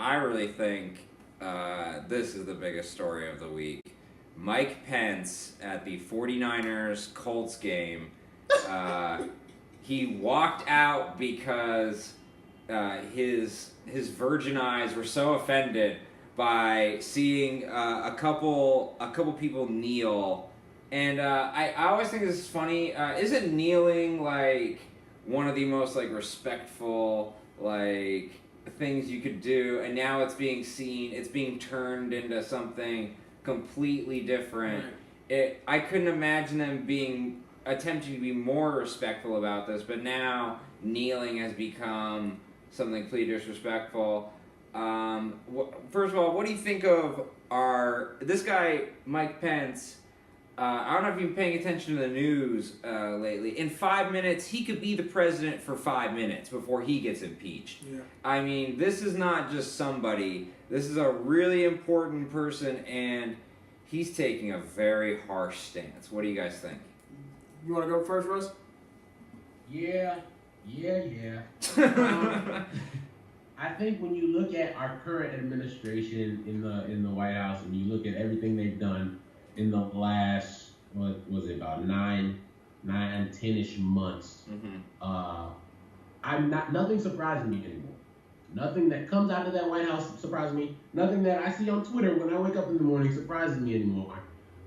I really think this is the biggest story of the week. Mike Pence at the 49ers-Colts game, he walked out because his virgin eyes were so offended by seeing a couple people kneel, and I always think this is funny. Isn't kneeling like one of the most like respectful like things you could do? And now it's being turned into something completely different. Right. I couldn't imagine them attempting to be more respectful about this, but now kneeling has become something completely disrespectful. First of all, what do you think of this guy, Mike Pence? I don't know if you've been paying attention to the news lately. In 5 minutes, he could be the president for 5 minutes before he gets impeached. Yeah. I mean, this is not just somebody. This is a really important person, and he's taking a very harsh stance. What do you guys think? You want to go first, Russ? Yeah. I think when you look at our current administration in the White House, and you look at everything they've done in the last, what was it, about 10-ish months, nothing surprises me anymore. Nothing that comes out of that White House surprises me. Nothing that I see on Twitter when I wake up in the morning surprises me anymore.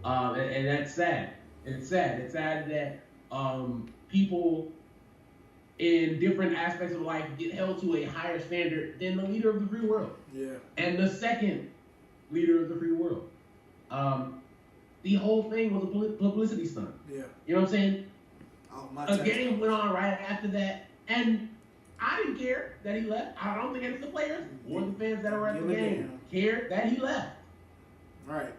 And that's sad. It's sad. It's sad that people in different aspects of life get held to a higher standard than the leader of the free world. Yeah. And the second leader of the free world. The whole thing was a publicity stunt. Yeah. You know what I'm saying? A game went on right after that, and I didn't care that he left. I don't think any of the players or the fans that were at the game cared that he left. Right.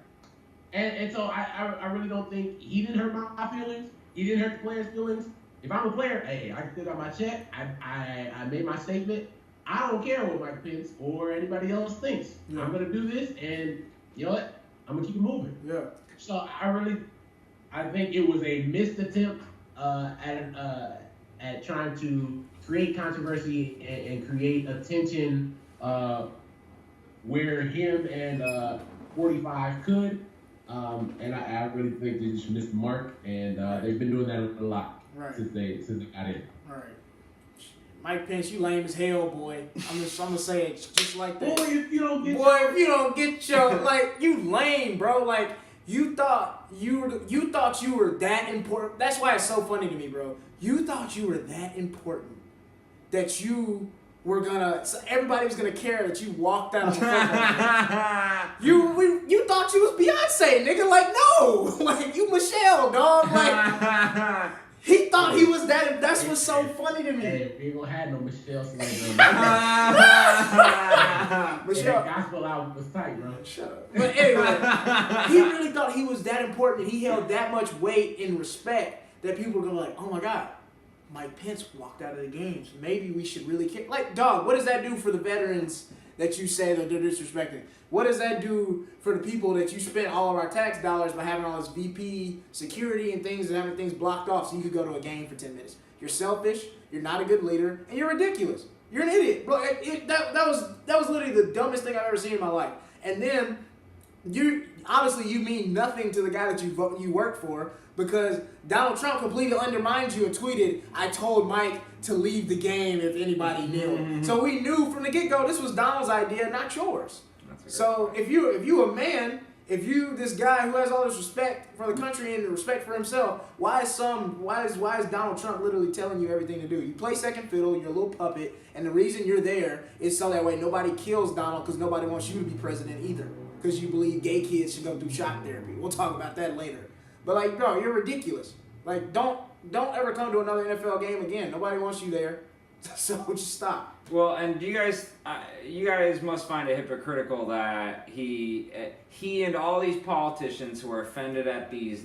And so I really don't think he didn't hurt my feelings. He didn't hurt the players' feelings. If I'm a player, hey, I still got my check. I made my statement. I don't care what Mike Pence or anybody else thinks. Yeah. I'm gonna do this, and you know what? I'm gonna keep it moving. Yeah. So I think it was a missed attempt at trying to create controversy and create attention where him and 45 could. And I really think they just missed the mark, and they've been doing that a lot since they got in. Right. Mike Pence, you lame as hell, boy. I'm gonna say it just like that. Boy, if you don't get you lame, bro. Like you thought you were that important. That's why it's so funny to me, bro. You thought you were that important that you were everybody was gonna care that you walked out of the football game. You thought you was Beyonce, nigga. Like, no. Like, you Michelle, dog. Like, he thought he was that. That's what's so funny to me. Hey, we ain't gonna have no Michelle syndrome. Michelle. That gospel album was tight, bro. Shut up. But anyway, he really thought he was that important. He held that much weight and respect that people were gonna be like, oh my God, Mike Pence walked out of the games. Maybe we should really care. Like, dog, what does that do for the veterans that you say that they're disrespecting? What does that do for the people that you spent all of our tax dollars by having all this VP security and things and having things blocked off so you could go to a game for 10 minutes? You're selfish, you're not a good leader, and you're ridiculous. You're an idiot. Bro, that was literally the dumbest thing I've ever seen in my life. And then, you mean nothing to the guy that you work for, because Donald Trump completely undermined you and tweeted, I told Mike to leave the game if anybody knew. Mm-hmm. So we knew from the get-go this was Donald's idea, not yours. So if you a man, if you this guy who has all this respect for the country and respect for himself, why is Donald Trump literally telling you everything to do? You play second fiddle, you're a little puppet, and the reason you're there is so that way nobody kills Donald because nobody wants you to be president either. Because you believe gay kids should go through shock therapy. We'll talk about that later. But like, bro, you're ridiculous. Like, don't ever come to another NFL game again. Nobody wants you there. So just stop. Well, and you guys must find it hypocritical that he and all these politicians who are offended at the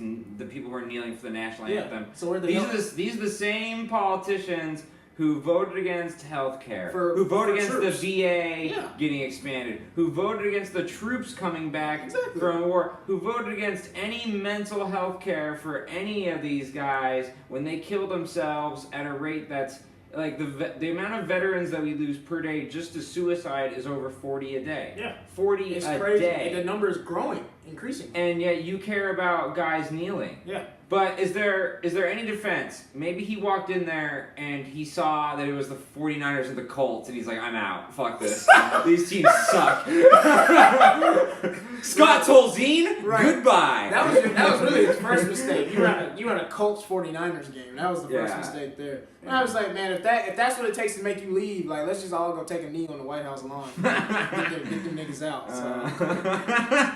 people who are kneeling for the national anthem. So these are the same politicians who voted against health care, who voted against troops. the VA getting expanded, who voted against the troops coming back from war, who voted against any mental health care for any of these guys when they kill themselves at a rate that's Like the amount of veterans that we lose per day just to suicide is over 40 a day. Yeah. 40 It's a crazy. day. And the number is growing, increasing. And yet you care about guys kneeling. Yeah. But is there any defense? Maybe he walked in there and he saw that it was the 49ers and the Colts and he's like, I'm out. Fuck this. These teams suck. Scott Tolzien, goodbye. That was really his first mistake. You were at a Colts 49ers game. That was the first mistake there. And I was like, man, if that's what it takes to make you leave, like let's just all go take a knee on the White House lawn. Get them niggas out. So.